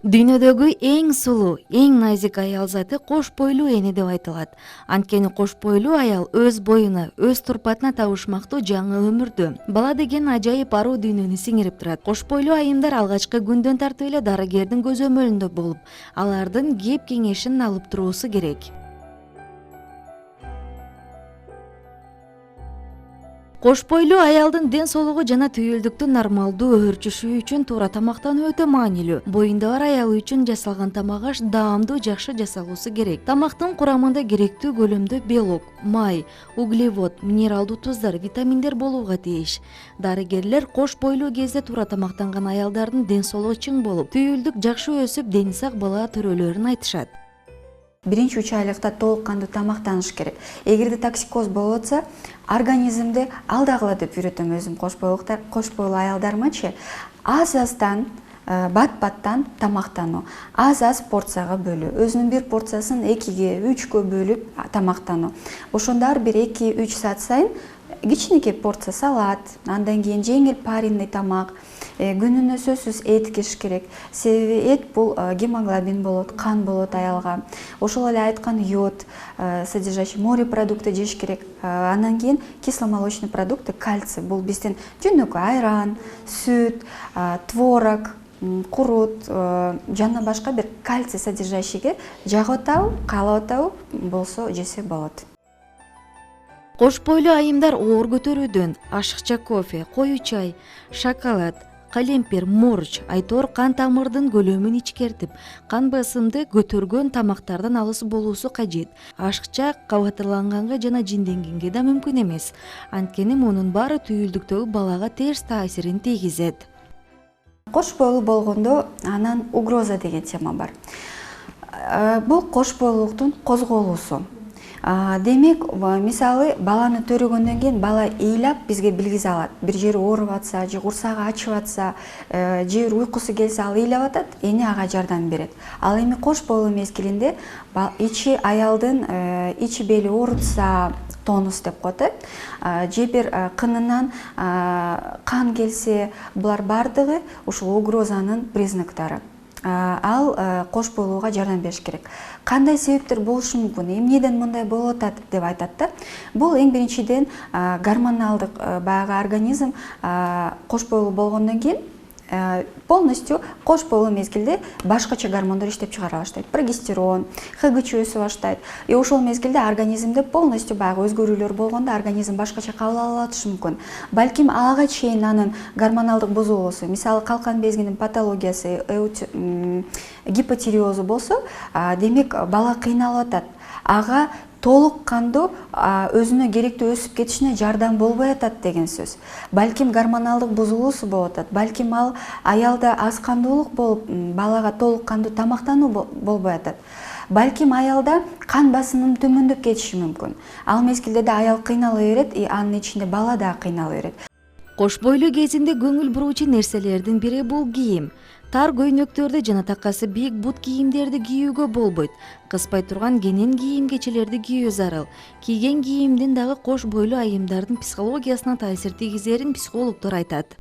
Дүйнөдөгү эң сулуу, эң назик аял заты кош бойлуу эне деп айтылат. Анткени кош бойлуу аял өз боюна, өз турпатына табышмактуу жаңы өмүрдө. Бала деген ажайып аруу дүйнөнү сиңирип турат. Кош бойлуу айымдар алгачкы күндөн тартып эле дарыгердин көзөмөлүндө болуп, алардын кеп кеңешин алып туруусу керек. Кош бойлуу аялдын ден соолугу жана түйүлдүктүн нормалдуу өөрчүшү үчүн туура тамактануу өтө маанилүү. Боюнда бар аял үчүн жасалган тамак аш даамдуу, жакшы жасалуусу керек. Тамактын курамында керектүү көлөмдө белок, май, углевод, минералдуу туздар, витаминдер болууга тийиш. Дарыгерлер кош бойлуу кезде туура тамактанган аялдардын ден соолугу чың болуп, түйүлдүк жакшы өсүп, дени сак бала төрөлөрүн айтышат. Биринчи 3 айлыкта толук кандуу тамактаныш керек. Эгерде токсикоз болуп атса, организмди алдагыла деп үйрөтөм өзүм кош бойлуу аялдармачы. Аз-аздан, бат-баттан тамактануу, аз-аз порцияга бөлүү. Өзүнүн бир порциясын 2-ге, 3-кө бөлүп тамактануу. Ошондо ар бир 2-3 саат сайын кичинекей порция салат, андан кийин жеңил паренный тамак. Күнүнө сөзсүз эт кеш керек. Себеби эт бул гемоглобин болот, кан болот аялга. Ошол эле айткан йод содержащий морепродукты жеш керек. Андан кийин кисломолочный продукты, кальций. Бул биздин жөнөкөй айран, сүт, творог, курут жана башка бир кальций содержащийге жагып атабы, каалап атабы болсо жесе болот. Кош бойлуу айымдар оор көтөрүүдөн ашыкча кофе, кою чай, шоколад, калемпир, морч, айтор кан тамырдын көлөмүн ичкертип, кан басымды көтөргөн тамактардан алыс болуусу кажет. Ашыкча кабатырланганга жана жинденгенге да мүмкүн эмес. Анткени мунун баары түйүлдүктөгү балага терс таасирин тийгизет. Кош бойлуу болгондо анан угроза деген тема бар. Бул кош бойлуулуктун козголуусу. Демек, мисалы баланы төрөгөндөн кийин бала ыйлап бизге билгизе алат. Бир жери ооруп атса, же курсагы ачып атса, же уйкусу келсе ал ыйлап атат, эне ага жардам берет. Ал эми кош бойлуу мезгилинде ичи аялдын ичи бели оорутса, тонус деп коет, же бир кынынан кан келсе, булар бардыгы ушул угрозанын признактары. Ал кош бойлууга жардам бериш керек. Кандай себептер болушу мүмкүн? Эмнеден мындай болуп атат деп айтат да. Бул эң биринчиден гормоналдык баягы организм кош бойлуу болгондон кийин полностью кош бойлуу мезгилде башкача гормондор иштеп чыгара баштайт. Прогестерон, ХГЧ өсө баштайт. Ошол мезгилде организмде полностью баягы өзгөрүүлөр болгондо организм башкача кабыл ала алышы мүмкүн. Балким ага чейин анын гормоналдык бузулуусу, мисалы калкан безгинин патологиясы, гипотиреозу болсо, демек бала кыйналып атат. Ага толук кандуу өзүнө керектүү өсүп кетишине жардам болбой атат деген сөз. Балким гормоналдык бузулуусу болуп атат. Балким ал аялда аз кандуулук болуп, балага толук кандуу тамактануу болбой атат. Балким аялда кан басымын төмөндөп кетиши мүмкүн. Ал мезгилде да аял кыйнала берет, анын ичинде бала да кыйнала берет. Кош бойлуу кезинде көңүл буруучу нерселердин бири бул кийим. Тар көйнөктөрдү жана такасы бийик бут кийимдерди кийүүгө болбойт. Кыспай турган кенен кийим-кечелерди кийүү зарыл. Кийген кийимдин дагы кош бойлуу айымдардын психологиясына таасир тийгизерин психологдор айтат.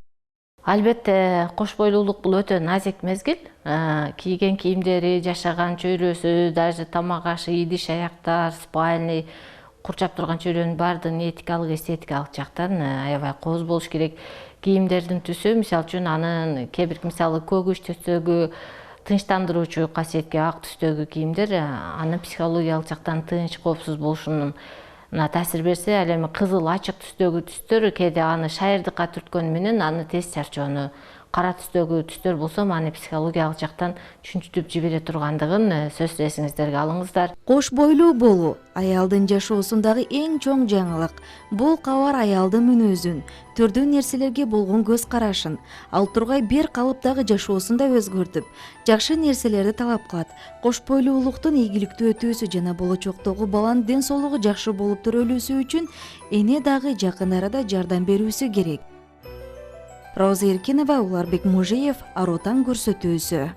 Албетте, кош бойлуулук бул өтө назик мезгил. Кийген кийимдери, жашаган чөйрөсү, даже тамак ашы, идиш аяктар, спальный, курчап турган чөйрөнүн баардыгын этикалык, эстетикалык жактан аябай кооз болуш керек. Кийимдердин түсү, мисалы үчүн анын кээ бир мисалы көгүч түстөгү, тынчтандыруучу касиетке ак түстөгү кийимдер анын психологиялык жактан тынч, коопсуз болушуна таасир берсе, ал эми кызыл, ачык түстөгү түстөр кээде аны шайырдыкка түрткөнү менен аны тез чарчоону, кара түстөгү түстөр болсо аны психологиялык жактан чүнчүтүп жибере тургандыгын сөзсүз эсиңиздерге алыңыздар. Кош бойлуу болуу аялдын жашоосундагы эң чоң жаңылык. Бул кабар аялдын мүнөзүн, түрдүү нерселерге болгон көз карашын, ал тургай бир калыптагы жашоосун да өзгөртүп, жакшы нерселерди талап кылат. Кош бойлуулуктун ийгиликтүү өтүүсү жана болочоктогу баланын ден соолугу жакшы болуп төрөлүүсү үчүн эне дагы жакын арада жардам берүүсү керек. Роза Эркинова, Уларбек Мужиев, Ар Отан көрсөтүүсү.